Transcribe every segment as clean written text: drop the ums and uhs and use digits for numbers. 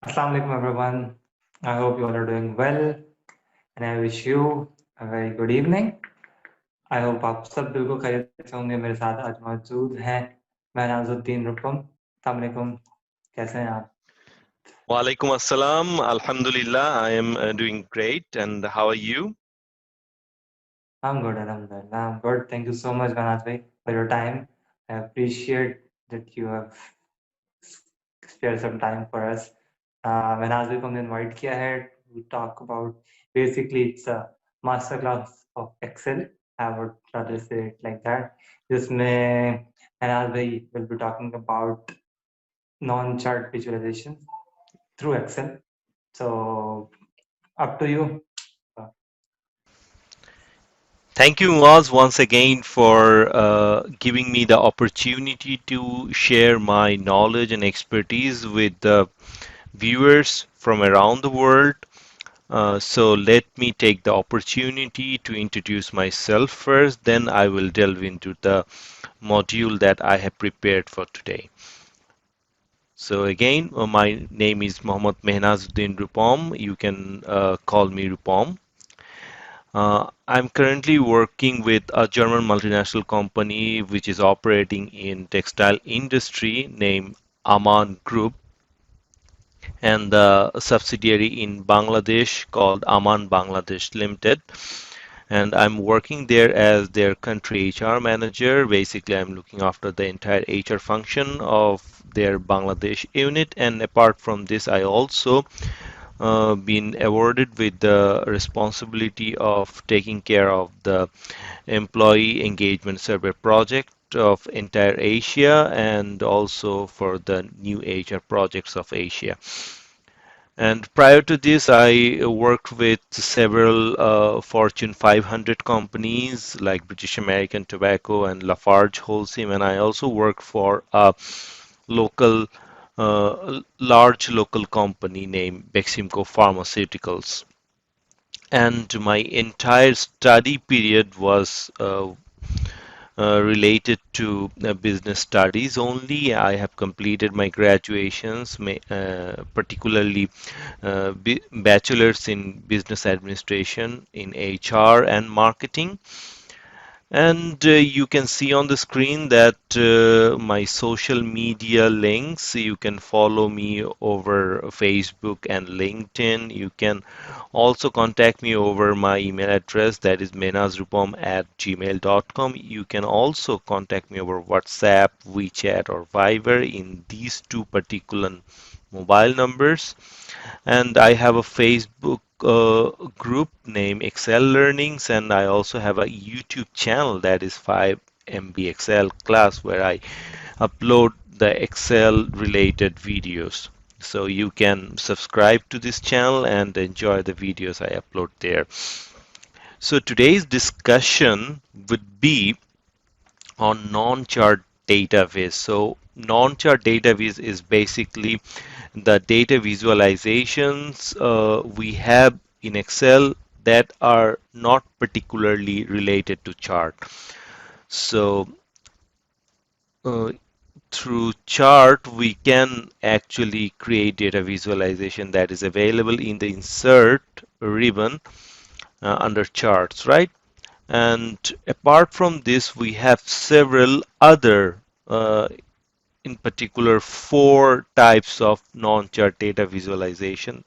Assalamu alaikum everyone. I hope you all are doing well and I wish you a very good evening. I hope आप सब बिल्कुल खैरियत से होंगे। मेरे साथ आज मौजूद हैं महनाजुद्दीन रुपम। अस्सलाम वालेकुम, कैसे हैं आप? Walaikum assalam. Alhamdulillah, I am doing great. And how are you? I'm good, alhamdulillah. I'm good. Thank you so much, Manaz bhai, for your time. I appreciate that you have spared some time for us. Manaz bhai को हमने invite किया है to talk about basically it's a master class of Excel. I would rather say it like that. जिसमें Manaz bhai will be talking about non-chart visualization through Excel. So up to you. Thank you, Muaz, once again for giving me the opportunity to share my knowledge and expertise with the viewers from around the world. So let me take the opportunity to introduce myself first, then I will delve into the module that I have prepared for today. So again, my name is Mohammad Mehanazuddin Rupom. You can call me Rupom. I'm currently working with a German multinational company which is operating in textile industry named Aman Group and the subsidiary in Bangladesh called Aman Bangladesh Limited. And I'm working there as their country HR manager. Basically, I'm looking after the entire HR function of their Bangladesh unit. And apart from this, I also been awarded with the responsibility of taking care of the employee engagement survey project of entire Asia and also for the new HR projects of Asia. And prior to this, I worked with several Fortune 500 companies like British American Tobacco and Lafarge Holcim, and I also worked for a local, large local company named Beximco Pharmaceuticals. And my entire study period was related to business studies only. I have completed my graduations, particularly bachelor's in business administration in HR and marketing. And you can see on the screen that my social media links, you can follow me over Facebook and LinkedIn. You can also contact me over my email address that is menazrupom@gmail.com. You can also contact me over WhatsApp, WeChat, or Viber in these two particular mobile numbers. And I have a Facebook group named Excel Learnings, and I also have a YouTube channel that is 5MB Excel class where I upload the Excel related videos. So you can subscribe to this channel and enjoy the videos I upload there. So today's discussion would be on non-chart database. So non-chart database is basically the data visualizations we have in Excel that are not particularly related to chart. So uh, through chart we can actually create data visualization that is available in the insert ribbon under charts, right? And apart from this, we have several other, in particular, four types of non-chart data visualization.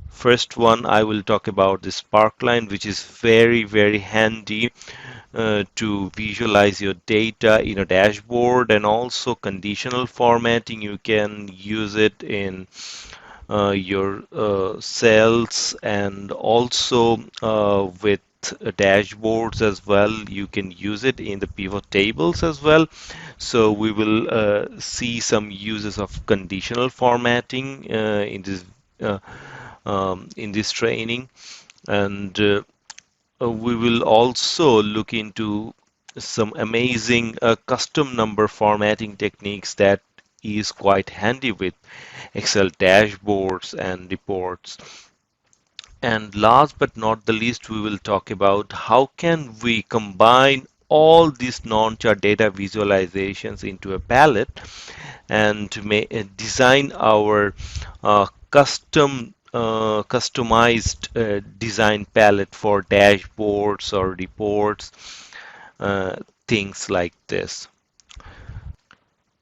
First one, I will talk about the Sparkline, which is very, very handy to visualize your data in a dashboard, and also conditional formatting. You can use it in your cells and also with dashboards as well. You can use it in the pivot tables as well. So we will see some uses of conditional formatting uh, in this training, and we will also look into some amazing custom number formatting techniques that is quite handy with Excel dashboards and reports. And last but not the least, we will talk about how can we combine all these non-chart data visualizations into a palette and design our customized design palette for dashboards or reports, uh, things like this.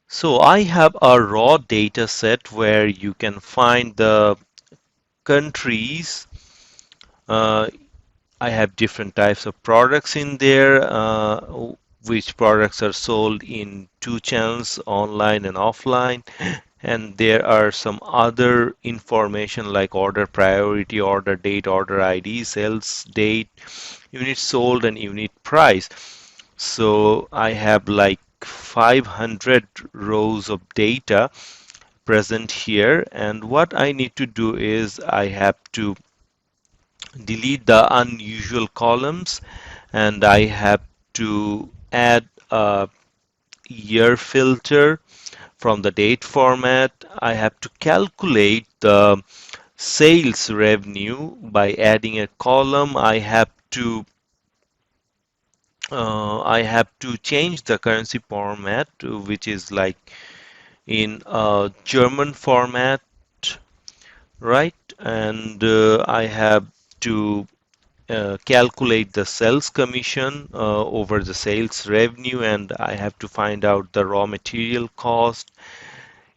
So I have a raw data set where you can find the countries. Uh, I have different types of products in there, which products are sold in two channels, online and offline. And there are some other information like order priority, order date, order ID, sales date, unit sold, and unit price. So I have like 500 rows of data present here. And what I need to do is I have to delete the unusual columns, and I have to add a year filter from the date format. I have to calculate the sales revenue by adding a column. I have to change the currency format, which is like in German format, right? And I have to calculate the sales commission over the sales revenue, and I have to find out the raw material cost,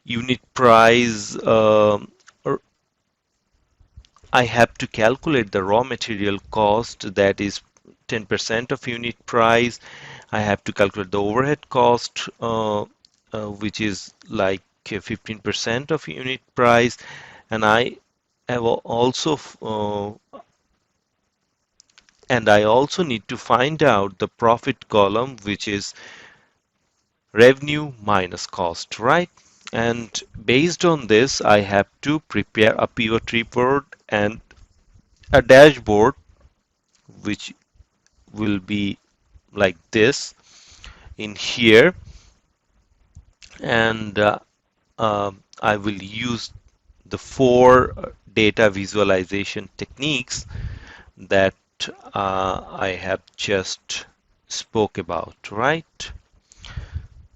unit price. Or I have to calculate the raw material cost, that is 10% of unit price. I have to calculate the overhead cost, which is like 15% of unit price, and have also I also need to find out the profit column, which is revenue minus cost, right? And based on this, I have to prepare a pivot report and a dashboard, which will be like this in here. And I will use the four data visualization techniques that I have just spoke about, right?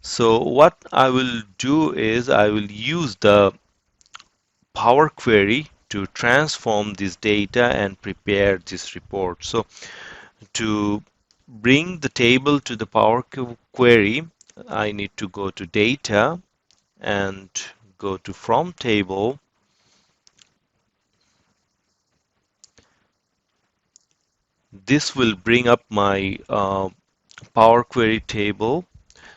So what I will do is I will use the Power Query to transform this data and prepare this report. So to bring the table to the Power Query, I need to go to Data and go to From Table. This will bring up my Power Query table.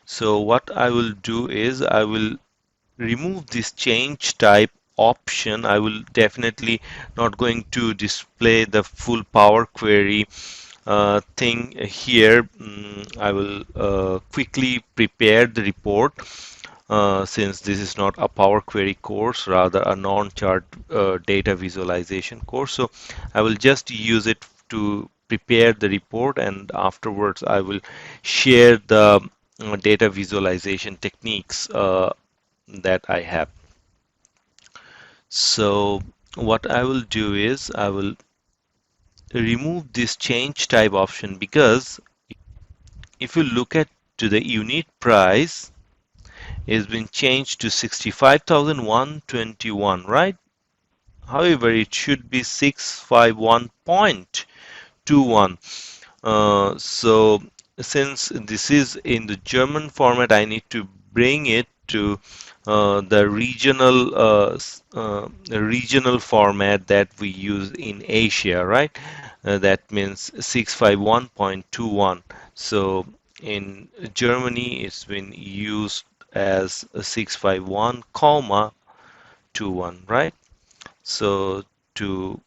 So what I will do is I will remove this change type option. I will definitely not going to display the full Power Query thing here. I will quickly prepare the report since this is not a Power Query course, rather a non-chart data visualization course. So I will just use it to prepare the report, and afterwards I will share the data visualization techniques that I have. So what I will do is I will remove this change type option, because if you look at to the unit price, it's been changed to 65,121, right? However, it should be 651.21. So since this is in the German format, I need to bring it to the regional format that we use in Asia, right? That means 651.21. So in Germany, it's been used as 651 comma 21, right? So to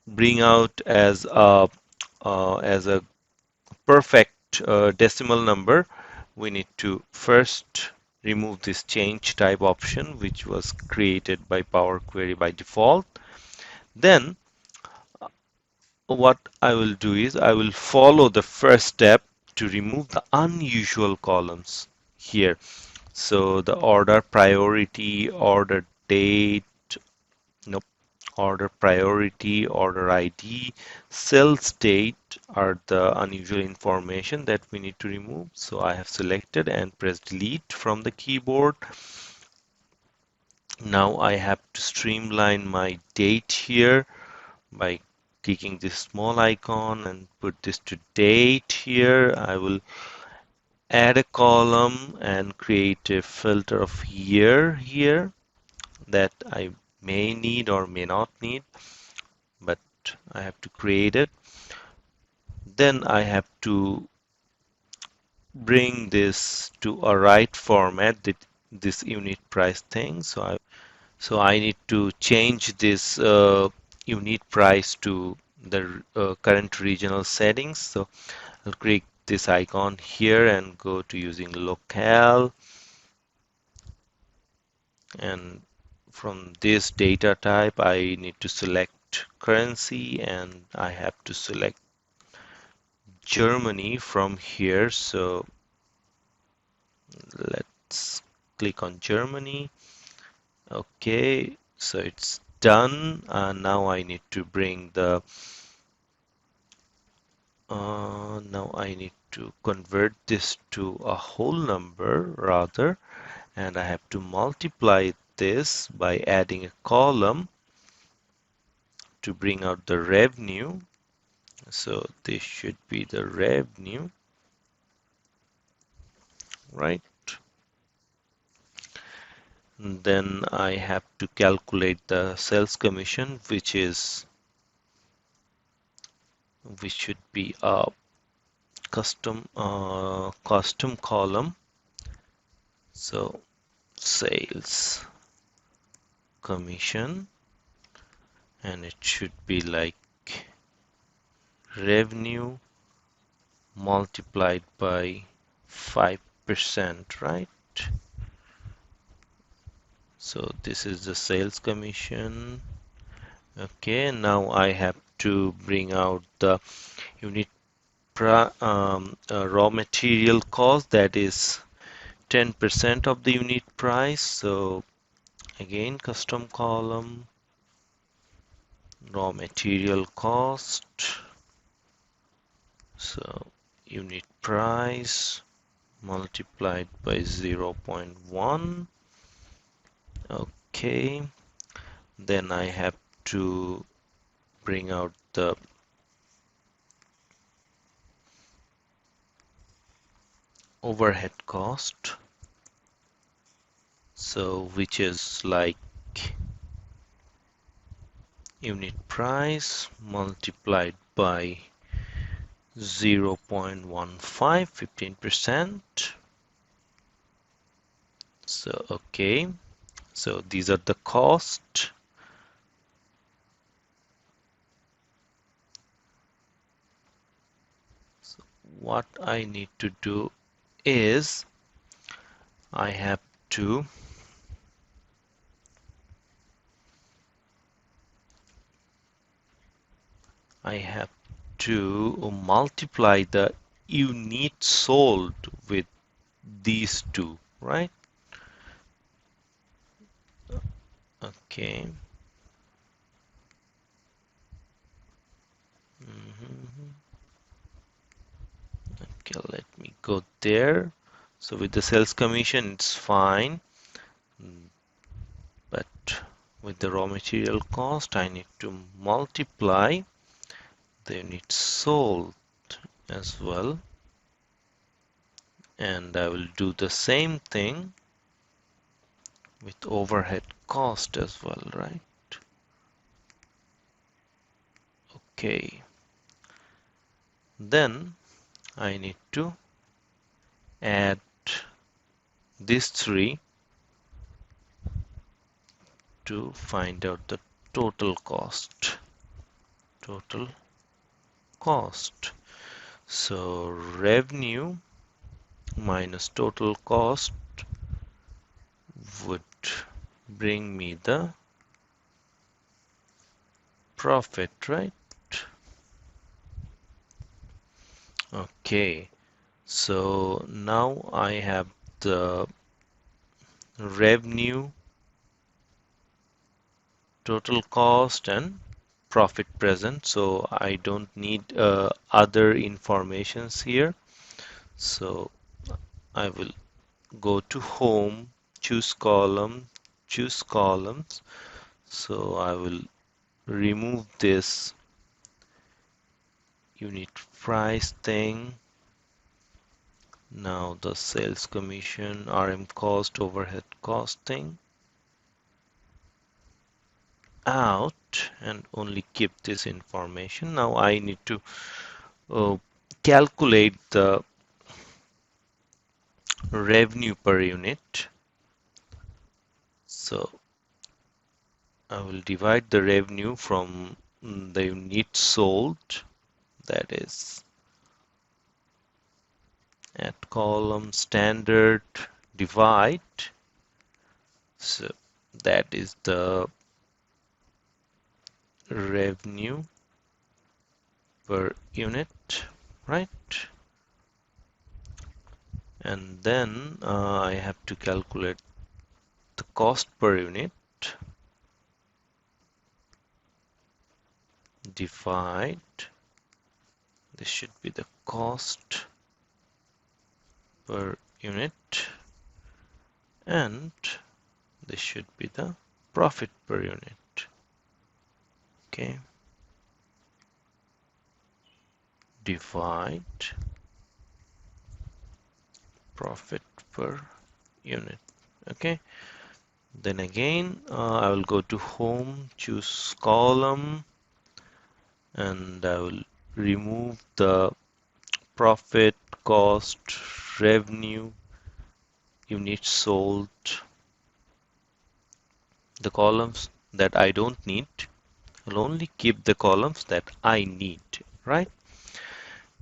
bring out as a perfect decimal number, we need to first remove this change type option, which was created by Power Query by default. Then what I will do is I will follow the first step to remove the unusual columns here. So the order priority, order date, nope, order priority, order ID, sales date are the unusual information that we need to remove. So I have selected and pressed delete from the keyboard. Now I have to streamline my date here by clicking this small icon and put this to date here. I will add a column and create a filter of year here that I may need or may not need, but I have to create it. Then I have to bring this to a right format, this unit price thing. So I need to change this unit price to the current regional settings. So I'll click this icon here and go to using locale, and from this data type I need to select currency, and I have to select Germany from here. So let's click on Germany. Okay, so it's done. Now I need to bring the now I need to convert this to a whole number rather, and I have to multiply this by adding a column to bring out the revenue. So this should be the revenue, right? And then I have to calculate the sales commission, which should be a custom column. So sales commission, and it should be like revenue multiplied by 5%, right? So this is the sales commission. Okay, now I have to bring out the unit raw material cost, that is 10% of the unit price. So again, custom column, raw material cost. So unit price multiplied by 0.1. Okay, then I have to bring out the overhead cost, so which is like unit price multiplied by 0.15, 15%. So okay, so these are the cost. So what I need to do is I have to I have to multiply the unit sold with these two, right? Okay. Mhm. Okay, let me go there. So with the sales commission, it's fine. But with the raw material cost, I need to multiply the units sold as well. And I will do the same thing with overhead cost as well, right? Okay. Then I need to add these three to find out the total cost. Total cost. So revenue minus total cost would bring me the profit, right? Okay, so now I have the revenue, total cost, and profit present, so I don't need other informations here. So I will go to home, choose column, choose columns. So I will remove this unit price thing. Now the sales commission, RM cost, overhead cost thing out, and only keep this information. Now I need to uh, calculate the revenue per unit. So I will divide the revenue from the units sold, that is at column standard divide. So that is the revenue per unit, right? And then I have to calculate the cost per unit, divide, this should be the cost per unit, and this should be the profit per unit. Okay, divide profit per unit. Okay, then again I will go to home, choose column, and I will remove the profit, cost, revenue, units sold, the columns that I don't need. I'll only keep the columns that I need, right?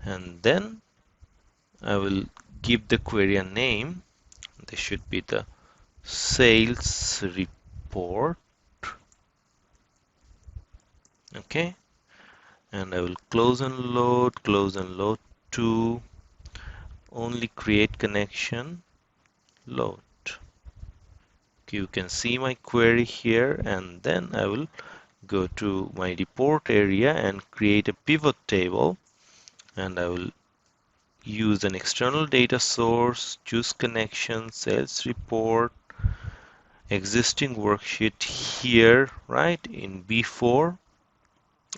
And then I will give the query a name. This should be the sales report. Okay, and I will close and load to only create connection, load. You can see my query here, and then I will go to my report area and create a pivot table, and I will use an external data source, choose connection, sales report, existing worksheet here, right, in B4.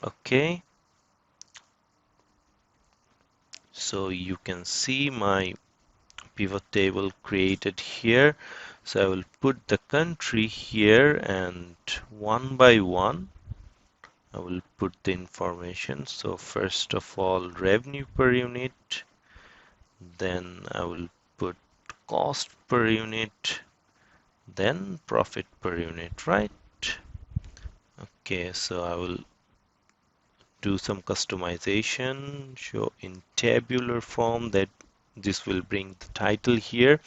Okay, so you can see my pivot table created here. So I will put the country here, and one by one I will put the information. So first of all, revenue per unit, then I will put cost per unit, then profit per unit, right? Okay, so I will do some customization, show in tabular form, that this will bring the title here.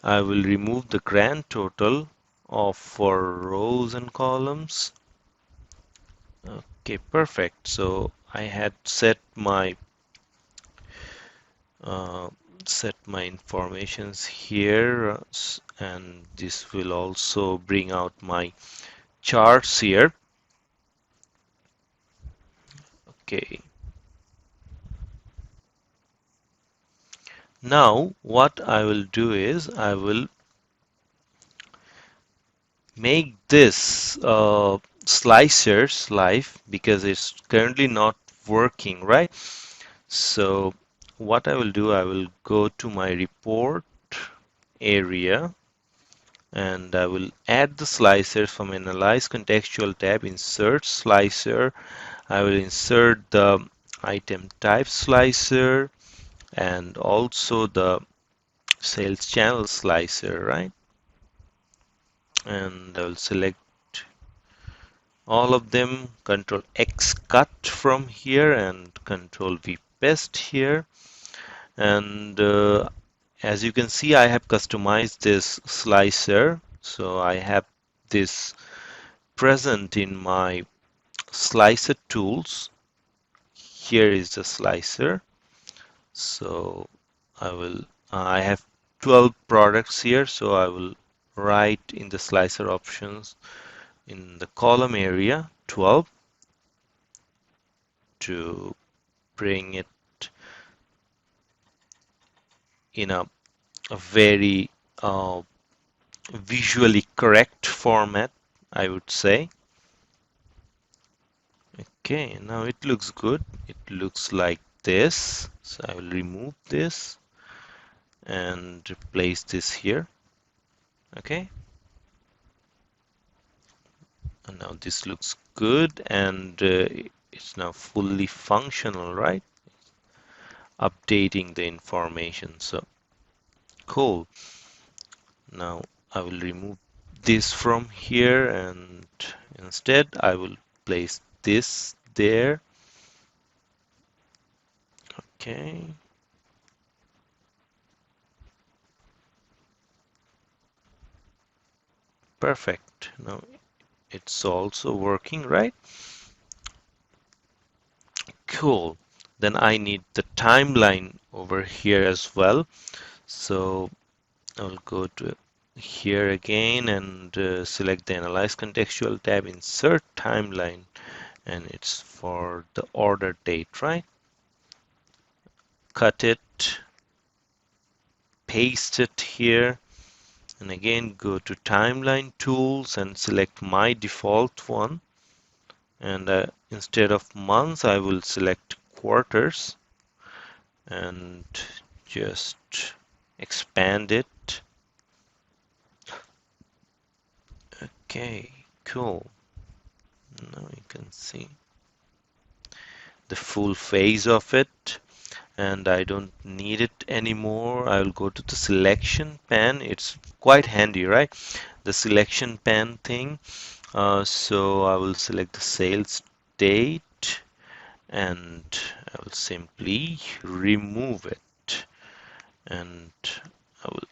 I will remove the grand total of for rows and columns. Okay, perfect. So I had uh, set my informations here, and this will also bring out my charts here. Okay. Now what I will do is I will make this slicers live, because it's currently not working, right? So what I will do, I will go to my report area, and I will add the slicer from Analyze Contextual tab, insert slicer. I will insert the item type slicer and also the sales channel slicer, right? And I will select all of them, Control X cut from here and Control V paste here. And as you can see, I have customized this slicer. So I have this present in my slicer tools. Here is the slicer. So I have 12 products here. So I will write in the slicer options in the column area 12 to bring it in a very uh, visually correct format, I would say. Okay, now it looks good. It looks like this. So I will remove this and place this here. Okay, and now this looks good and it's now fully functional, right? Updating the information. So cool. Now I will remove this from here and instead I will place this there. Okay, perfect. Now it's also working, right? Cool. Then I need the timeline over here as well. So I'll go to here again and select the Analyze Contextual tab, insert timeline, and it's for the order date, right? Cut it, paste it here, and again go to Timeline Tools and select my default one. And instead of months, I will select quarters and just expand it. Okay, cool. Now you can see the full phase of it, and I don't need it anymore. I will go to the selection pan. It's quite handy, right? The selection pan thing. So I will select the sales date and I will simply remove it, and I will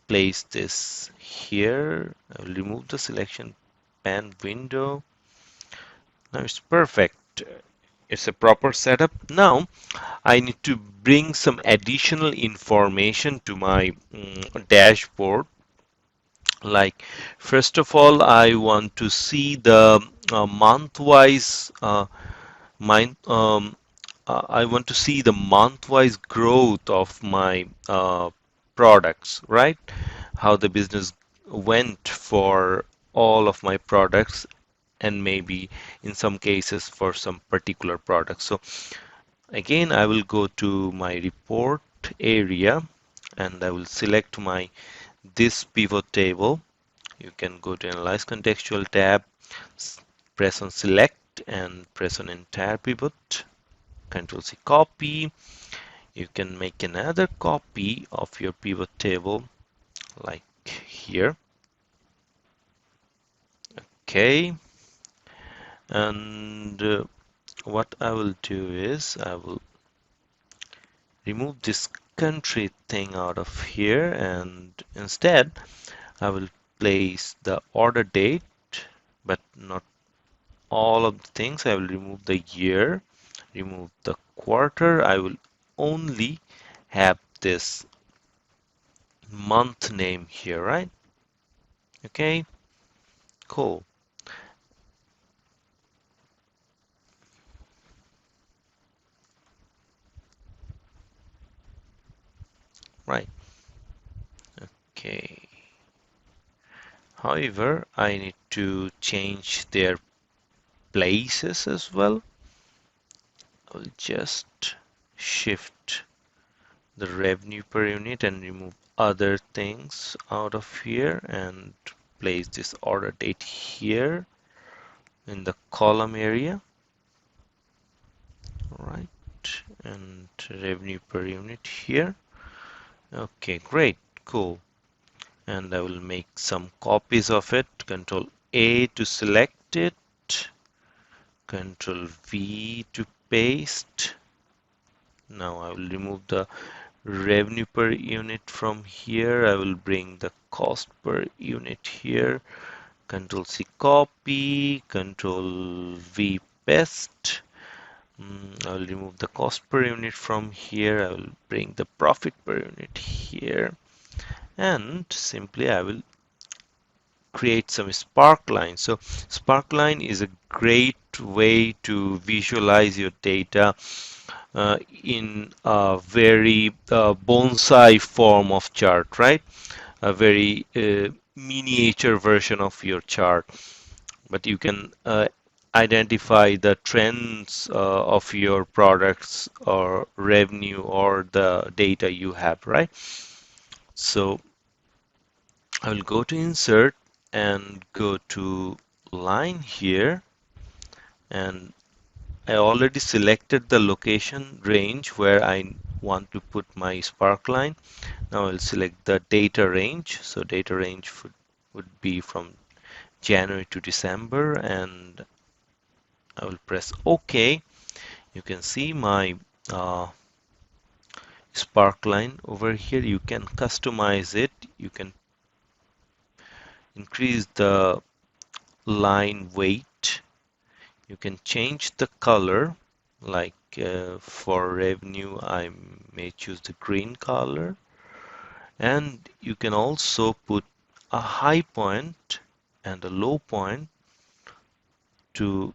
place this here. I will remove the selection pan window. Now it's perfect. It's a proper setup. Now I need to bring some additional information to my dashboard. Like, first of all, I want to see the month-wise my I want to see the month-wise growth of my products, right? How the business went for all of my products and maybe in some cases for some particular products. So again, I will go to my report area and I will select my this pivot table. You can go to Analyze Contextual tab, press on Select and press on Entire Pivot. Control C copy. You can make another copy of your pivot table like here. Okay. And what I will do is I will remove this country thing out of here and instead I will place the order date, but not all of the things. I will remove the year, remove the quarter. I will only have this month name here, right? Okay, cool. Right. Okay. However, I need to change their places as well. I'll just shift the revenue per unit and remove other things out of here and place this order date here in the column area. Right, and revenue per unit here. Okay, great, cool. And I will make some copies of it. Control A to select it, Control V to paste. Now I will remove the revenue per unit from here. I will bring the cost per unit here. Control C copy, Control V paste. I will remove the cost per unit from here. I will bring the profit per unit here. And simply I will create some Sparkline. So Sparkline is a great way to visualize your data in a very bonsai form of chart, right? a very miniature version of your chart, but you can identify the trends of your products or revenue or the data you have, right? So I will go to insert and go to line here, and I already selected the location range where I want to put my Sparkline. Now I'll select the data range. So data range would be from January to December, and I will press OK. You can see my Sparkline over here. You can customize it. You can increase the line weight. You can change the color. Like for revenue, I may choose the green color. And you can also put a high point and a low point to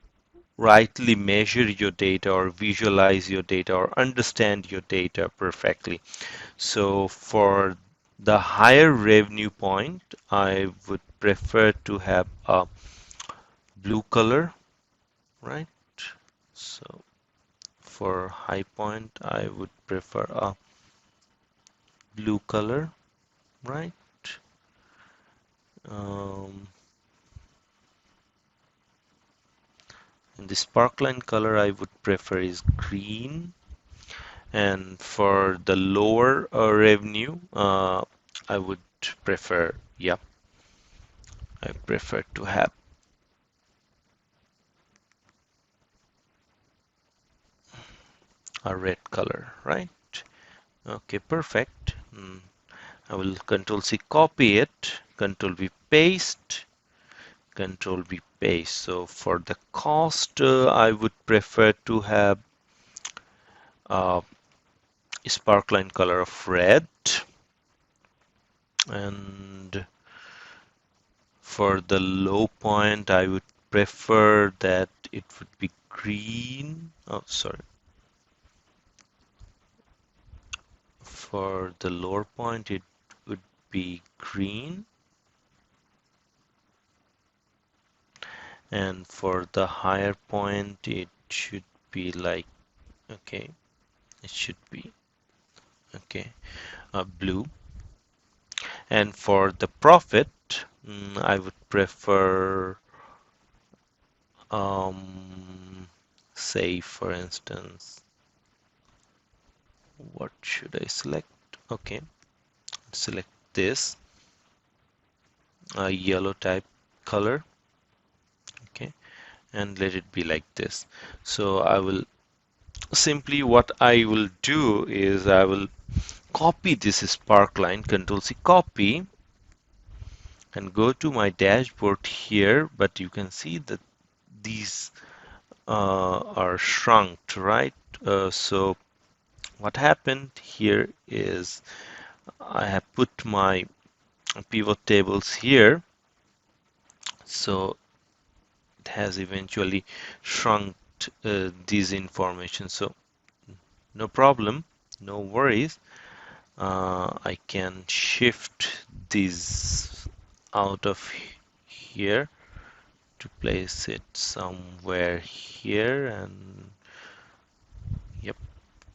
rightly measure your data or visualize your data or understand your data perfectly. So for the higher revenue point, I would prefer to have a blue color, right? So for high point, I would prefer a blue color, right? Um, and the sparkline color I would prefer is green. And for the lower revenue, I would prefer, yeah, I prefer to have a red color, right? Okay, perfect. I will Control C copy it, Control V paste, Control V paste. So for the cost, I would prefer to have a sparkline color of red, and for the low point, I would prefer that it would be green. Oh, sorry. For the lower point, it would be green. And for the higher point, it should be like, okay, it should be, okay, blue. And for the profit, I would prefer, say, for instance, what should I select? Okay, select this yellow type color, okay, and let it be like this. So I will simply, what I will do is I will copy this sparkline, Control C copy, and go to my dashboard here, but you can see that these are shrunk, right? So what happened here is I have put my pivot tables here, so it has eventually shrunk these information. So no problem, no worries. I can shift these out of here to place it somewhere here, and yep,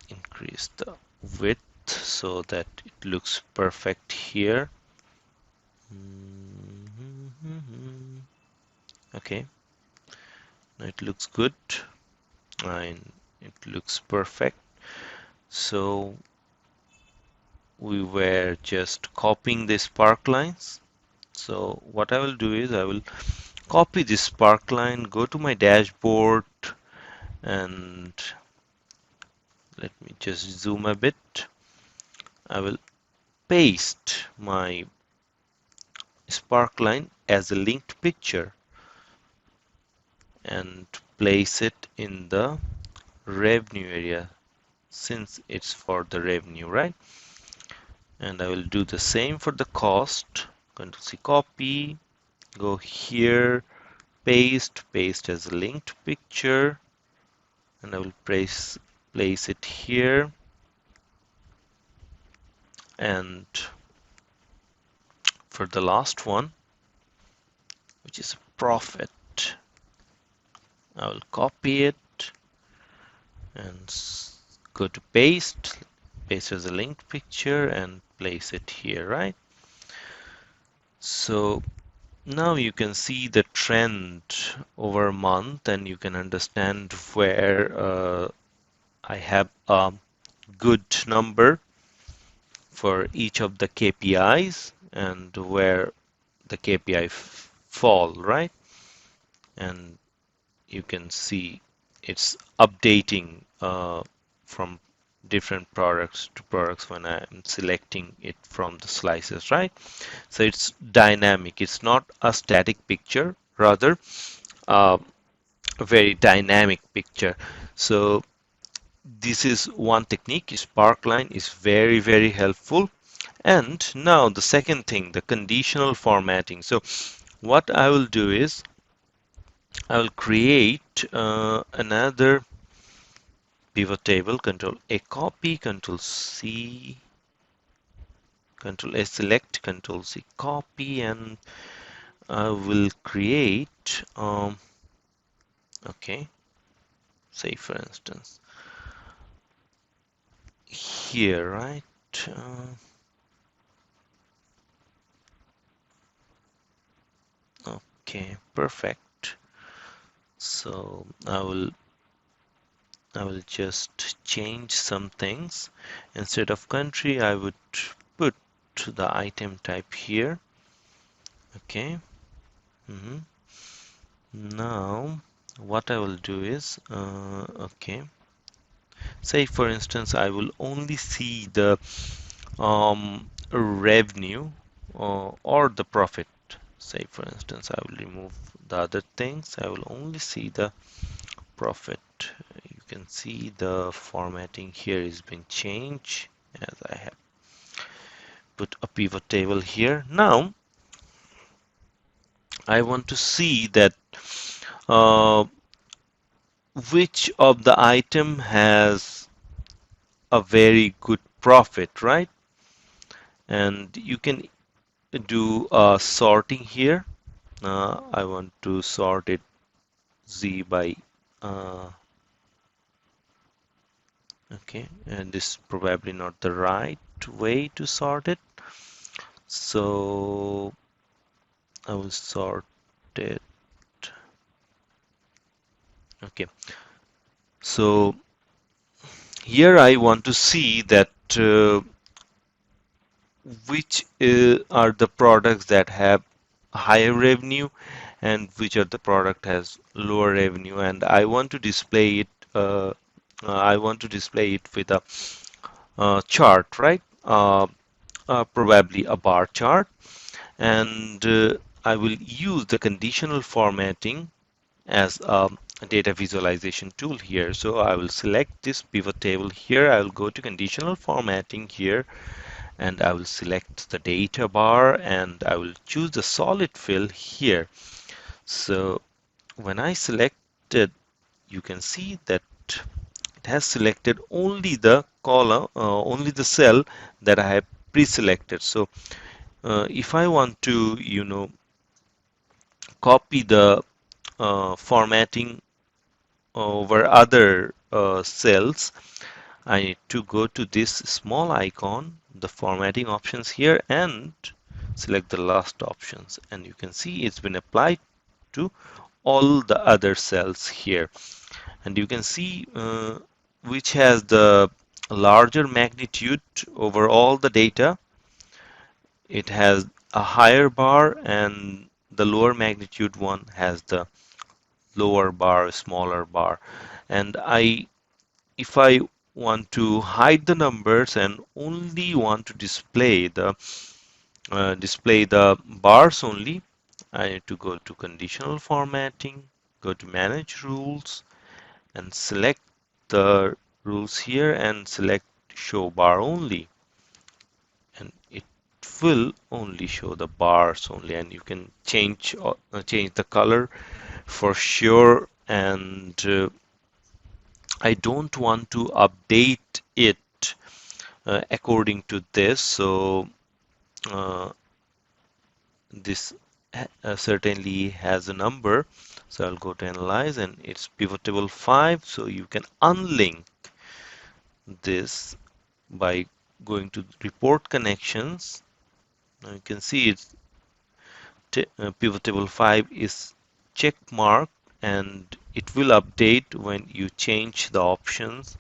increase the width so that it looks perfect here. Okay, now it looks good and it looks perfect. So we were just copying the sparklines. So what I will do is I will copy this sparkline, go to my dashboard, and let me just zoom a bit. I will paste my sparkline as a linked picture and place it in the revenue area since it's for the revenue, right? And I will do the same for the cost. Control C copy, go here, paste as a linked picture, and I will place it here, and for the last one, which is profit. I will copy it and go to paste as a linked picture and place it here, right? So now you can see the trend over a month and you can understand where I have a good number for each of the KPIs and where the KPI fall, right? And you can see it's updating from different products to products when I'm selecting it from the slices, right? So it's dynamic. It's not a static picture, rather a very dynamic picture. So this is one technique. Sparkline is very, very helpful. And now the second thing, the conditional formatting. So what I will do is I will create another pivot table, Control A copy, Control C, Control A select, Control C copy, and I will create, okay, say for instance, here, right? Okay, perfect. So I will just change some things. Instead of country, I would put the item type here. Okay. Mhm. Now, what I will do is, okay, say for instance, I will only see the revenue or the profit. Say for instance, I will remove the other things. I will only see the profit. You can see the formatting here is being changed as I have put a pivot table here. Now, I want to see that uh, which of the item has a very good profit, right? And you can do sorting here. I want to sort it Z by okay, and this is probably not the right way to sort it. So I will sort it. Okay, so here I want to see that which are the products that have higher revenue and which are the product has lower revenue, and I want to display it with a chart, right? Probably a bar chart, and I will use the conditional formatting as a data visualization tool here. So I will select this pivot table here. I will go to conditional formatting here and I will select the data bar and I will choose the solid fill here. So when I select it, you can see that it has selected only the column, only the cell that I have pre-selected. So if I want to, copy the formatting over other cells, I need to go to this small icon, the formatting options here, and select the last options. And you can see it's been applied to all the other cells here. And you can see which has the larger magnitude over all the data. It has a higher bar, and the lower magnitude one has the lower bar, smaller bar. And if I want to hide the numbers and only want to display the bars only, I need to go to conditional formatting, go to manage rules, and select the rules here and select show bar only, and it will only show the bars only, and you can change the color for sure. And I don't want to update it according to this, so uh, this certainly has a number. So I'll go to analyze and it's pivot table 5. So you can unlink this by going to report connections. Now you can see it's pivot table 5 is check mark and it will update when you change the options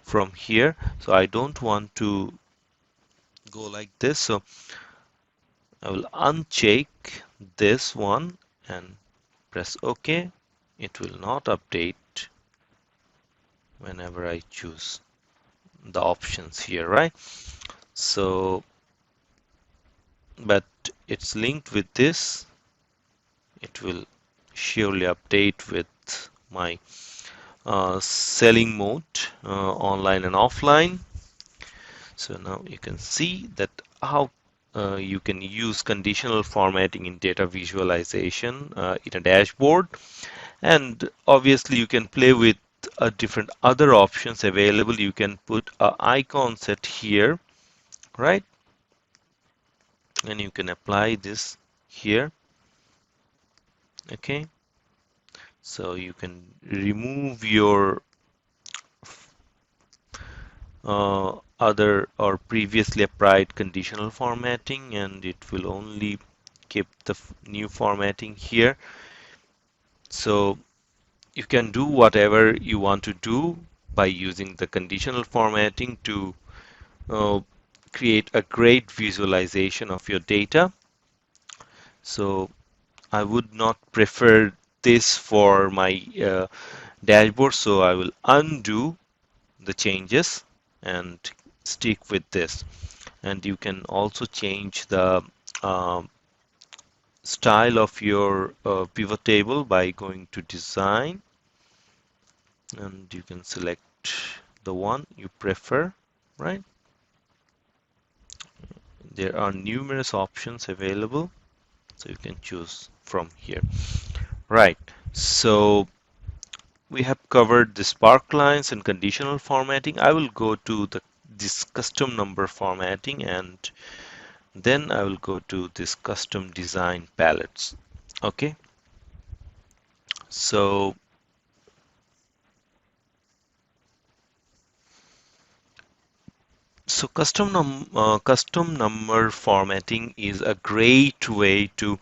from here. So I don't want to go like this. So I will uncheck this one and press OK. It will not update whenever I choose the options here, right? So, but it's linked with this. It will surely update with my selling mode, online and offline. So now you can see that how you can use conditional formatting in data visualization in a dashboard. And obviously you can play with different other options available. You can put a icon set here, right? And you can apply this here. Okay, so you can remove your other or previously applied conditional formatting and it will only keep the new formatting here. So you can do whatever you want to do by using the conditional formatting to uh, create a great visualization of your data. So I would not prefer this for my dashboard, so I will undo the changes and stick with this. And you can also change the um, style of your pivot table by going to design and you can select the one you prefer, right? There are numerous options available, so you can choose from here, right? So we have covered the sparklines and conditional formatting. I will go to this custom number formatting and then I will go to this custom design palettes. Okay, so custom number formatting is a great way to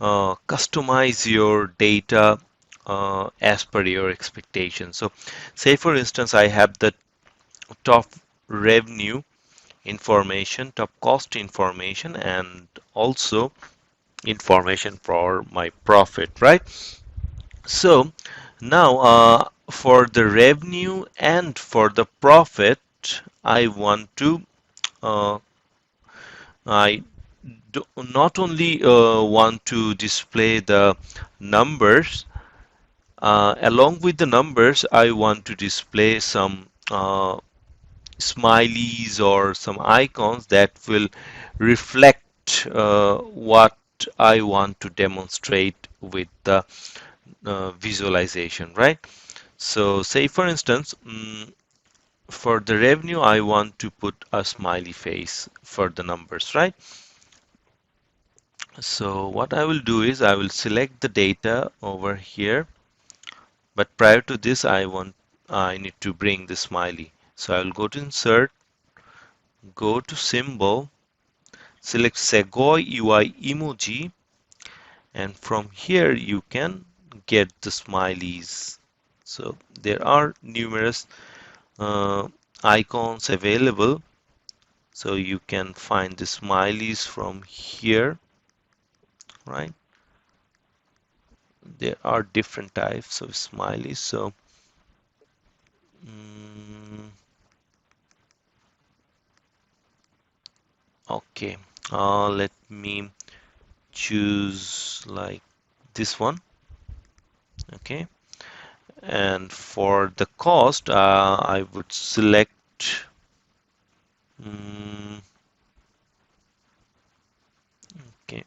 customize your data as per your expectations. So say for instance I have the top revenue information, top cost information, and also information for my profit, right? So now for the revenue and for the profit, I want to uh, I do not only want to display the numbers, along with the numbers, I want to display some smileys or some icons that will reflect what I want to demonstrate with the visualization, right? So say for instance, for the revenue, I want to put a smiley face for the numbers, right? So what I will do is I will select the data over here, but prior to this, I need to bring the smiley. So I will go to insert, go to symbol, select Segoy UI emoji, and from here you can get the smileys. So there are numerous uh, icons available. So you can find the smileys from here, right? There are different types of smileys. So mm, okay, let me choose like this one. Okay, and for the cost, I would select mm, okay,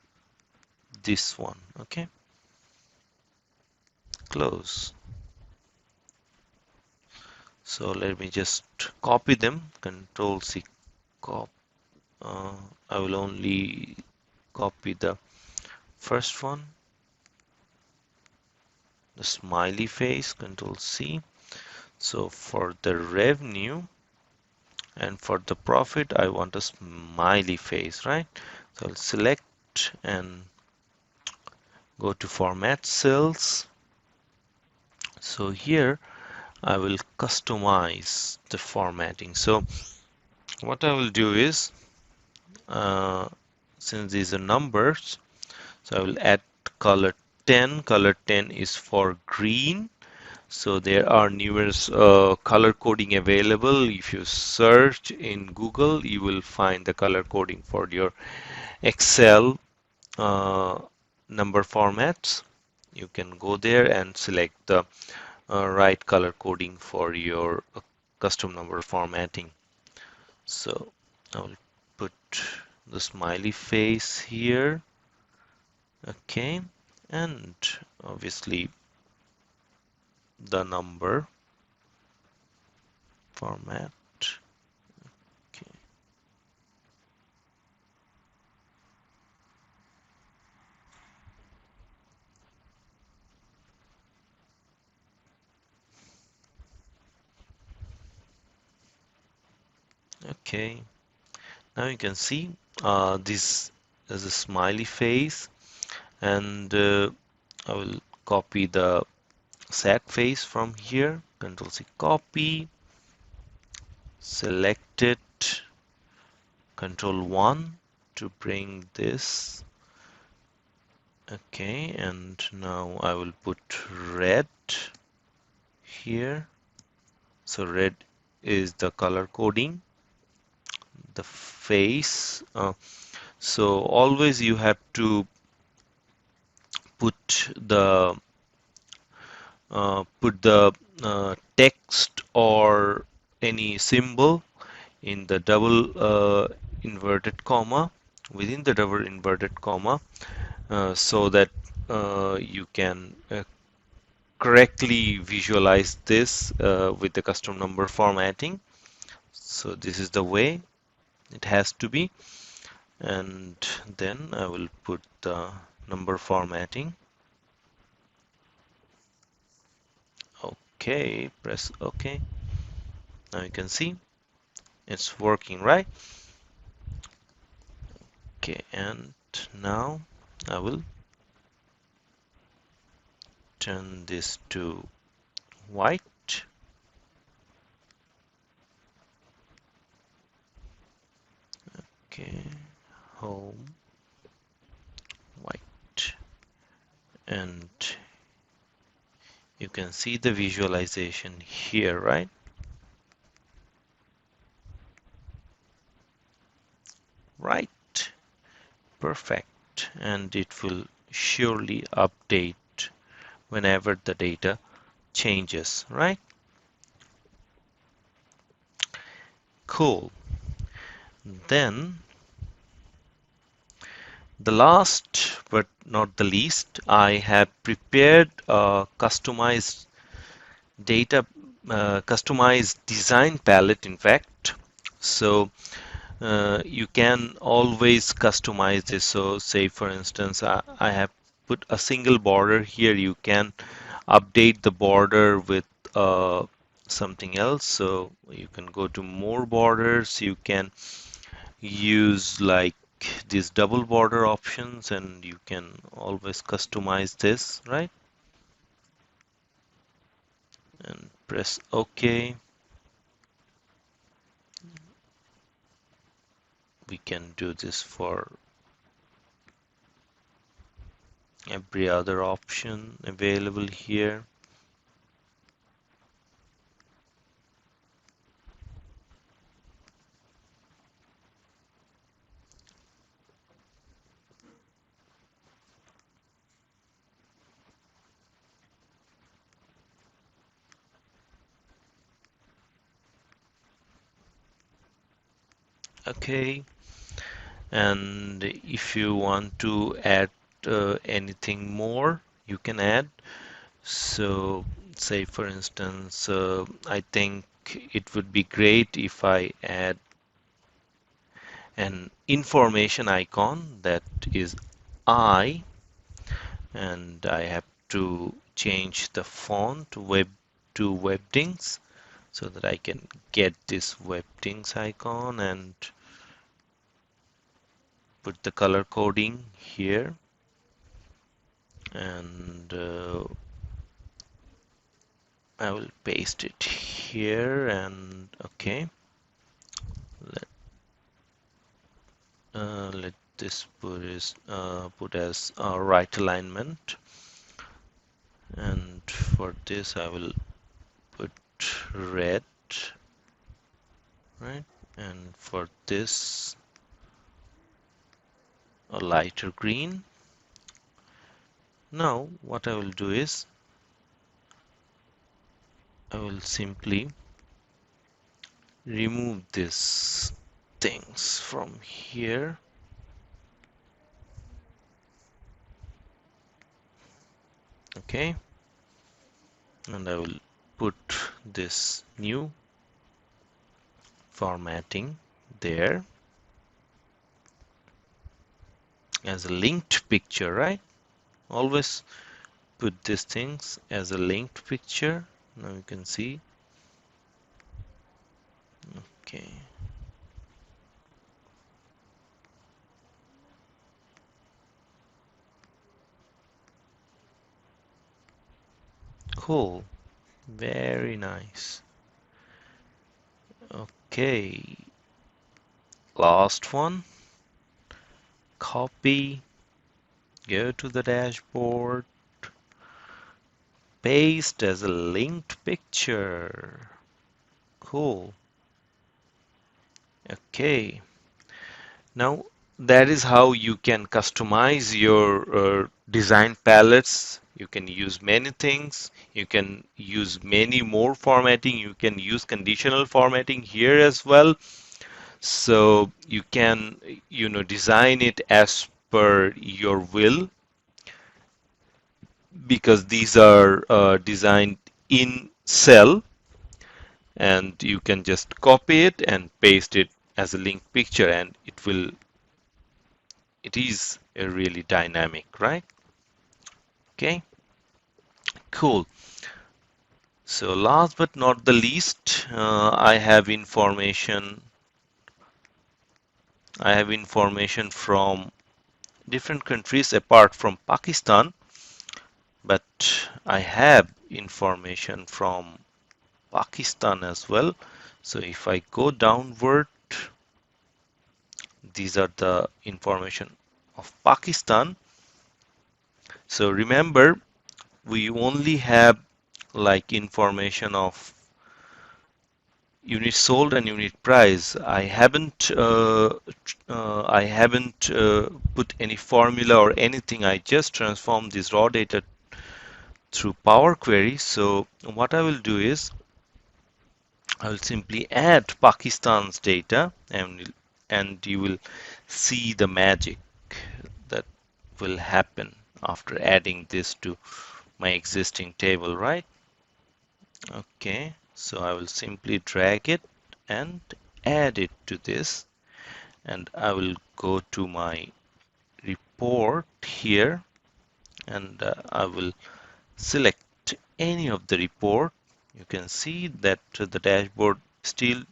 this one. Okay, close. So let me just copy them. Control C cop. I will only copy the first one, the smiley face, Control C. So for the revenue and for the profit, I want a smiley face, right? So I'll select and go to Format Cells. So here I will customize the formatting. So what I will do is, uh, since these are numbers, so I will add color 10. Color 10 is for green. So there are numerous color coding available. If you search in Google, you will find the color coding for your Excel uh, number formats. You can go there and select the right color coding for your custom number formatting. So I will put the smiley face here. Okay, and obviously the number format. Okay, okay. Now you can see this is a smiley face, and I will copy the sad face from here. Control C, copy, select it, Control 1 to bring this. Okay, and now I will put red here. So red is the color coding, the face. So always you have to put the text or any symbol in the double inverted comma, within the double inverted comma, so that you can correctly visualize this with the custom number formatting. So this is the way it has to be, and then I will put the number formatting. Okay, press OK. Now you can see it's working, right? Okay, and now I will turn this to white. Okay, home, white, and you can see the visualization here, right? Right, perfect, and it will surely update whenever the data changes, right? Cool. Then the last but not the least, I have prepared a customized design palette, in fact. So you can always customize this. So say for instance, I have put a single border here. You can update the border with something else. So you can go to more borders. You can use like these double border options, and you can always customize this, right? And press OK. We can do this for every other option available here. Okay, and if you want to add anything more, you can add. So say for instance, I think it would be great if I add an information icon that is I. and I have to change the font web to Webdings so that I can get this Webdings icon and put the color coding here, and I will paste it here, and okay, let this put as right alignment, and for this I will put red, right, and for this a lighter green. Now what I will do is I will simply remove these things from here. Okay, and I will put this new formatting there as a linked picture, right? Always put these things as a linked picture. Now you can see. Okay, cool, very nice. Okay, last one, copy, go to the dashboard, paste as a linked picture. Cool. Okay, now that is how you can customize your design palettes. You can use many things. You can use many more formatting. You can use conditional formatting here as well. So you can, design it as per your will, because these are designed in cell, and you can just copy it and paste it as a link picture, and it is a really dynamic, right? Okay, cool. So last but not the least, I have information from different countries apart from Pakistan, but I have information from Pakistan as well. So if I go downward, these are the information of Pakistan. So remember, we only have like information of unit sold and unit price. I haven't put any formula or anything. I just transform this raw data through Power Query. So what I will do is I will simply add Pakistan's data, and you will see the magic that will happen after adding this to my existing table, right? Okay, so I will simply drag it and add it to this, and I will go to my report here, and I will select any of the report. You can see that the dashboard still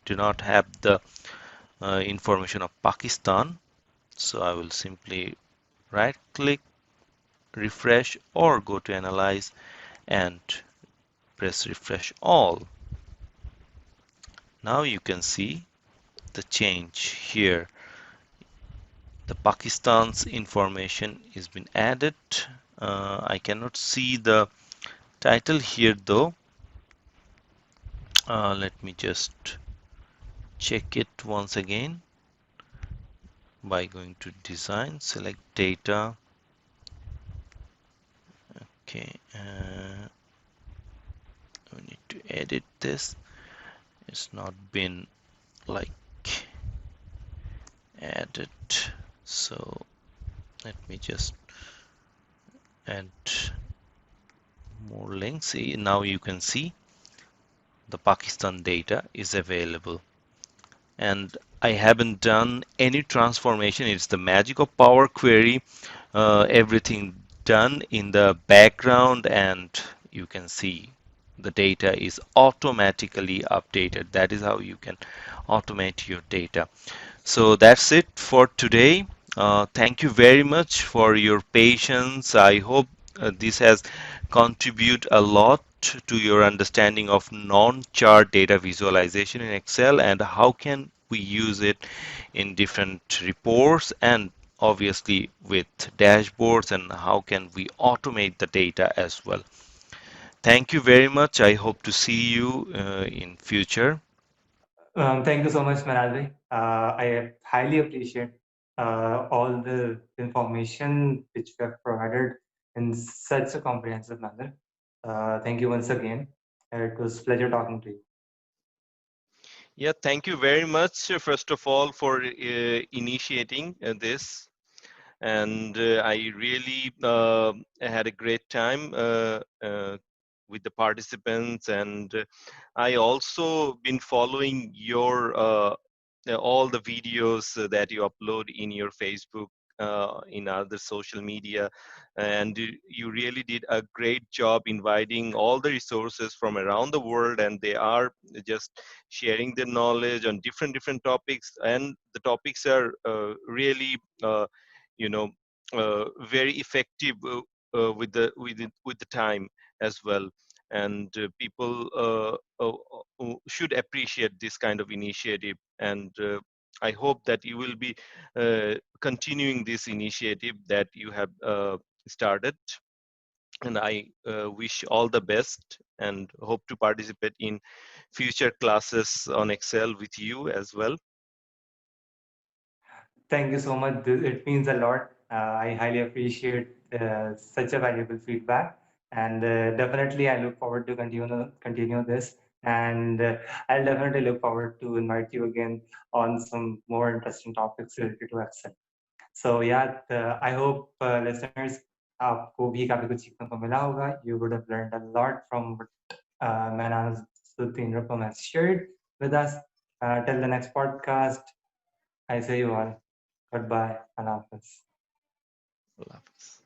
do not have the information of Pakistan. So I will simply right click, refresh, or go to analyze and press refresh all. Now you can see the change here. The Pakistan's information has been added. I cannot see the title here though. Let me just check it once again by going to design, select data. Okay, we need to edit this. It's not been like added, so let me just add more links. Now you can see the Pakistan data is available, and I haven't done any transformation. It's the magic of Power Query. Everything done in the background, and you can see the data is automatically updated. That is how you can automate your data. So that's it for today. Thank you very much for your patience. I hope this has contributed a lot to your understanding of non-chart data visualization in Excel and how can we use it in different reports and obviously with dashboards, and how can we automate the data as well. Thank you very much. I hope to see you in future. Thank you so much, Manal. I highly appreciate all the information which you have provided in such a comprehensive manner. Thank you once again. It was a pleasure talking to you. Yeah, thank you very much, first of all, for initiating this. And I really had a great time with the participants. And I also been following your all the videos that you upload in your Facebook, in other social media, and you really did a great job inviting all the resources from around the world, and they are just sharing their knowledge on different topics, and the topics are really you know very effective with the time as well. And people should appreciate this kind of initiative, and I hope that you will be continuing this initiative that you have started. And I wish all the best and hope to participate in future classes on Excel with you as well. Thank you so much. It means a lot. I highly appreciate such a valuable feedback, and definitely I look forward to continue this. And I'll definitely look forward to invite you again on some more interesting topics related to Excel. So yeah, I hope listeners आपको भी काफी कुछ सीखने को मिला होगा. You would have learned a lot from what Mehanazauddin Rupom has shared with us. Till the next podcast, I say you all goodbye and hafiz. Allah Hafiz.